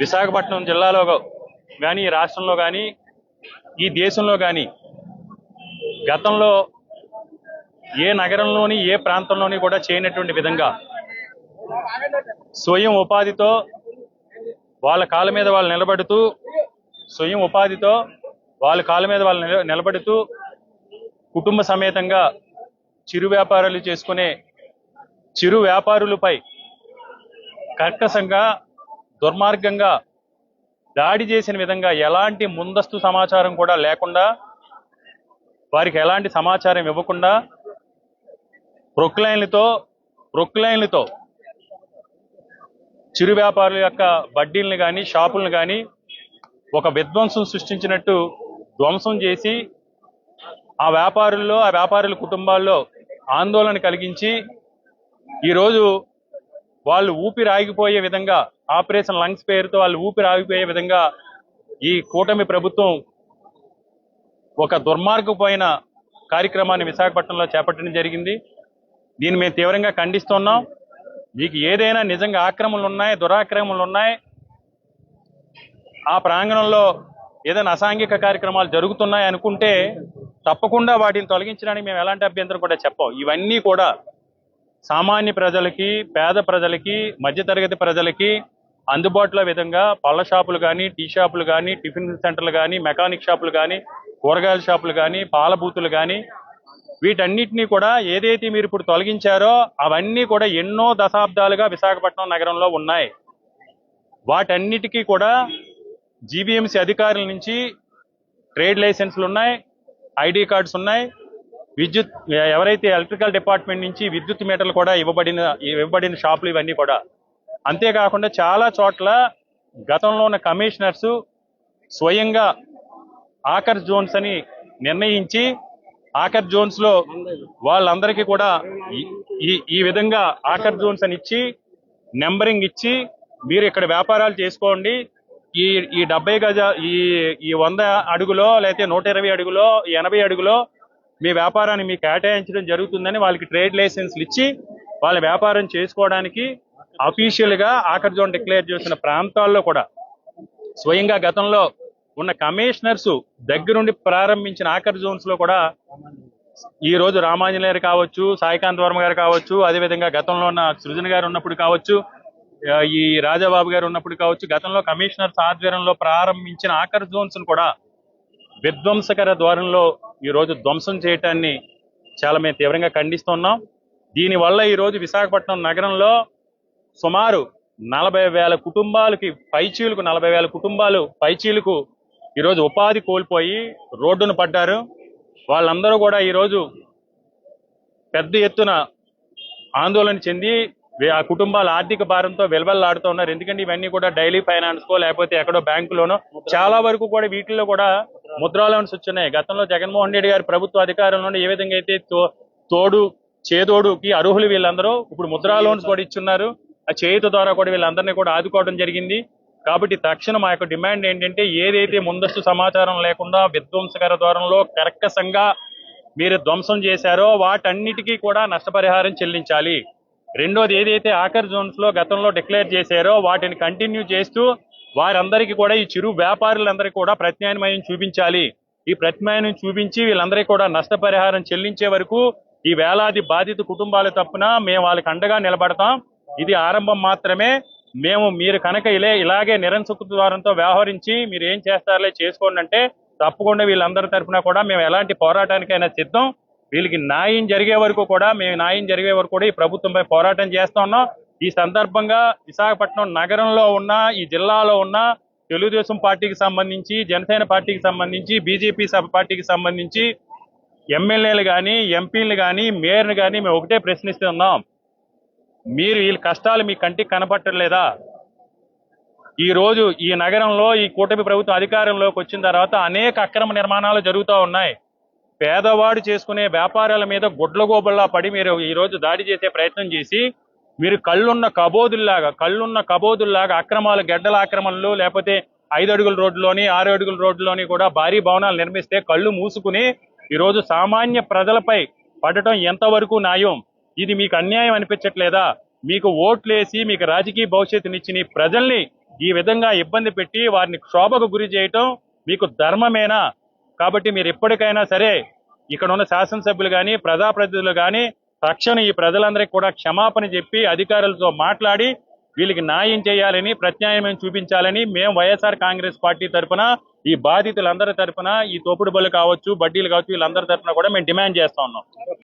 విశాఖపట్నం జిల్లాలో కానీ ఈ రాష్ట్రంలో కానీ ఈ దేశంలో కానీ గతంలో ఏ నగరంలోని ఏ ప్రాంతంలోని కూడా చేయనటువంటి విధంగా స్వయం ఉపాధితో వాళ్ళ కాళ్ళ మీద వాళ్ళు నిలబడుతూ స్వయం ఉపాధితో వాళ్ళ కాళ్ళ మీద వాళ్ళు నిలబడుతూ కుటుంబ సమేతంగా చిరు వ్యాపారాలు చేసుకునే చిరు వ్యాపారులపై కర్కశంగా దుర్మార్గంగా దాడి చేసిన విధంగా ఎలాంటి ముందస్తు సమాచారం కూడా లేకుండా వారికి ఎలాంటి సమాచారం ఇవ్వకుండా ప్రొక్లైన్లతో చిరు వ్యాపారుల యొక్క బడ్డీలను కానీ షాపులను కానీ ఒక విధ్వంసం సృష్టించినట్టు ధ్వంసం చేసి ఆ వ్యాపారుల కుటుంబాల్లో ఆందోళన కలిగించి ఈరోజు వాళ్ళు ఊపిరి ఆగిపోయే విధంగా ఆపరేషన్ లంగ్స్ పేరుతో వాళ్ళు ఊపిరి ఆగిపోయే విధంగా ఈ కూటమి ప్రభుత్వం ఒక దుర్మార్గమైన కార్యక్రమాన్ని విశాఖపట్నంలో చేపట్టడం జరిగింది. దీన్ని మేము తీవ్రంగా ఖండిస్తున్నాం. మీకు ఏదైనా నిజంగా ఆక్రమణలు ఉన్నాయి, దురాక్రమణలు ఉన్నాయి, ఆ ప్రాంగణంలో ఏదైనా అసాంఘిక కార్యక్రమాలు జరుగుతున్నాయి అనుకుంటే తప్పకుండా వాటిని తొలగించడానికి మేము ఎలాంటి అభ్యంతరం కూడా చెప్పం. ఇవన్నీ కూడా సామాన్య ప్రజలకి, పేద ప్రజలకి, మధ్యతరగతి ప్రజలకి అందుబాటులో విధంగా పళ్ళ షాపులు కానీ, టీ షాపులు కానీ, టిఫిన్ సెంటర్లు కానీ, మెకానిక్ షాపులు కానీ, కూరగాయల షాపులు కానీ, పాల బూతులు కానీ, వీటన్నిటినీ కూడా ఏదైతే మీరు ఇప్పుడు తొలగించారో అవన్నీ కూడా ఎన్నో దశాబ్దాలుగా విశాఖపట్నం నగరంలో ఉన్నాయి. వాటన్నిటికీ కూడా జీబీఎంసీ అధికారుల నుంచి ట్రేడ్ లైసెన్స్లు ఉన్నాయి, ఐడి కార్డ్స్ ఉన్నాయి, ఎవరైతే ఎలక్ట్రికల్ డిపార్ట్మెంట్ నుంచి విద్యుత్ మీటర్లు కూడా ఇవ్వబడిన షాపులు ఇవన్నీ కూడా. అంతేకాకుండా చాలా చోట్ల గతంలో ఉన్న కమిషనర్స్ స్వయంగా ఆకర్ జోన్స్ అని నిర్ణయించి ఆకర్ జోన్స్ లో వాళ్ళందరికీ కూడా ఈ విధంగా ఆకర్ జోన్స్ అని ఇచ్చి నెంబరింగ్ ఇచ్చి మీరు ఇక్కడ వ్యాపారాలు చేసుకోండి, ఈ 70 గజ ఈ 100 అడుగులో లేకపోతే 120 అడుగులో 80 అడుగులో మీ వ్యాపారాన్ని మీకు కేటాయించడం జరుగుతుందని వాళ్ళకి ట్రేడ్ లైసెన్స్లు ఇచ్చి వాళ్ళ వ్యాపారం చేసుకోవడానికి అఫీషియల్ గా ఆకర్ జోన్ డిక్లేర్ చేసిన ప్రాంతాల్లో కూడా స్వయంగా గతంలో ఉన్న కమిషనర్స్ దగ్గరుండి ప్రారంభించిన ఆకర్ జోన్స్ లో కూడా ఈ రోజు రామాంజనేయులు కావచ్చు, సాయికాంత్ వర్మ గారు కావచ్చు, అదేవిధంగా గతంలో ఉన్న సృజన గారు ఉన్నప్పుడు కావచ్చు, ఈ రాజాబాబు గారు ఉన్నప్పుడు కావచ్చు, గతంలో కమిషనర్స్ ఆధ్వర్యంలో ప్రారంభించిన ఆకర్ జోన్స్ కూడా విధ్వంసకర ద్వారంలో ఈ రోజు ధ్వంసం చేయటాన్ని చాలా మేము తీవ్రంగా ఖండిస్తున్నాం. దీనివల్ల ఈ రోజు విశాఖపట్నం నగరంలో సుమారు 40,000 కుటుంబాలకి పైచీలకు 40,000 కుటుంబాలు పైచీలకు ఈరోజు ఉపాధి కోల్పోయి రోడ్డును పడ్డారు. వాళ్ళందరూ కూడా ఈరోజు పెద్ద ఎత్తున ఆందోళన చెంది ఆ కుటుంబాల ఆర్థిక భారంతో వెలవెల్లాడుతూ ఉన్నారు. ఎందుకంటే ఇవన్నీ కూడా డైలీ ఫైనాన్స్ కో లేకపోతే ఎక్కడో బ్యాంకులోనో చాలా వరకు కూడా వీటిల్లో కూడా ముద్రా లోన్స్ వచ్చినాయి. గతంలో జగన్మోహన్ రెడ్డి గారి ప్రభుత్వ అధికారంలో ఏ విధంగా అయితే చేదోడుకి అర్హులు వీళ్ళందరూ ఇప్పుడు ముద్రా లోన్స్ కూడా ఇచ్చున్నారు. ఆ చేయుత ద్వారా కూడా వీళ్ళందరినీ కూడా ఆదుకోవడం జరిగింది. కాబట్టి తక్షణం మా యొక్క డిమాండ్ ఏంటంటే ఏదైతే ముందస్తు సమాచారం లేకుండా విధ్వంసకర ద్వారంలో కర్కశంగా మీరు ధ్వంసం చేశారో వాటన్నిటికీ కూడా నష్టపరిహారం చెల్లించాలి. రెండోది ఏదైతే ఆకర్ జోన్స్ లో గతంలో డిక్లేర్ చేశారో వాటిని కంటిన్యూ చేస్తూ వారందరికీ కూడా ఈ చిరు వ్యాపారులందరికీ కూడా ప్రత్యామ్నాయం చూపించాలి. ఈ ప్రత్యామ్నాయం చూపించి వీళ్ళందరికీ కూడా నష్టపరిహారం చెల్లించే వరకు ఈ వేలాది బాధిత కుటుంబాల తప్పున మేము వాళ్ళకి అండగా నిలబడతాం. ఇది ఆరంభం మాత్రమే. మీరు కనుక ఇలాగే నిరంకుశ ద్వారంతో వ్యవహరించి మీరు ఏం చేస్తారో చేసుకోండి అంటే తప్పకుండా వీళ్ళందరి తరఫున కూడా మేము ఎలాంటి పోరాటానికైనా సిద్ధం. వీళ్ళకి న్యాయం జరిగే వరకు కూడా ఈ ప్రభుత్వంపై పోరాటం చేస్తా ఉన్నాం. ఈ సందర్భంగా విశాఖపట్నం నగరంలో ఉన్న ఈ జిల్లాలో ఉన్న తెలుగుదేశం పార్టీకి సంబంధించి, జనసేన పార్టీకి సంబంధించి, బీజేపీ పార్టీకి సంబంధించి ఎమ్మెల్యేలు కానీ, ఎంపీలు కానీ, మేయర్లు కానీ మేము ఒకటే ప్రశ్నిస్తున్నాం. మీరు వీళ్ళ కష్టాలు మీ కంటికి కనపట్టలేదా? ఈ రోజు ఈ నగరంలో ఈ కూటమి ప్రభుత్వం అధికారంలోకి వచ్చిన తర్వాత అనేక అక్రమ నిర్మాణాలు జరుగుతూ ఉన్నాయి. పేదవాడు చేసుకునే వ్యాపారాల మీద గుడ్లగోబల్లా పడి మీరు ఈ రోజు దాడి చేసే ప్రయత్నం చేసి మీరు కళ్ళున్న కబోదుల్లాగా అక్రమాలు, గడ్డల ఆక్రమణలు, లేకపోతే 5 అడుగుల రోడ్లోని 6 అడుగుల రోడ్లోని కూడా భారీ భవనాలు నిర్మిస్తే కళ్ళు మూసుకుని ఈరోజు సామాన్య ప్రజలపై పడటం ఎంతవరకు న్యాయం? ఇది మీకు అన్యాయం అనిపించట్లేదా? మీకు ఓట్లేసి మీకు రాజకీయ భవిష్యత్తునిచ్చిన ఈ ప్రజల్ని ఈ విధంగా ఇబ్బంది పెట్టి వారిని క్షోభకు గురి చేయటం మీకు ధర్మమేనా? కాబట్టి మీరు ఎప్పటికైనా సరే ఇక్కడ ఉన్న శాసనసభ్యులు కానీ ప్రజాప్రతినిధులు కానీ తక్షణం ఈ ప్రజలందరికీ కూడా క్షమాపణ చెప్పి అధికారులతో మాట్లాడి వీళ్ళకి న్యాయం చేయాలని, ప్రత్యామ్నాయం చూపించాలని మేము వైఎస్ఆర్ కాంగ్రెస్ పార్టీ తరఫున ఈ బాధితులందరి తరఫున ఈ తోపుడు బళ్ళు కావచ్చు, బడ్డీలు కావచ్చు, వీళ్ళందరి తరఫున కూడా మేము డిమాండ్ చేస్తా ఉన్నాం.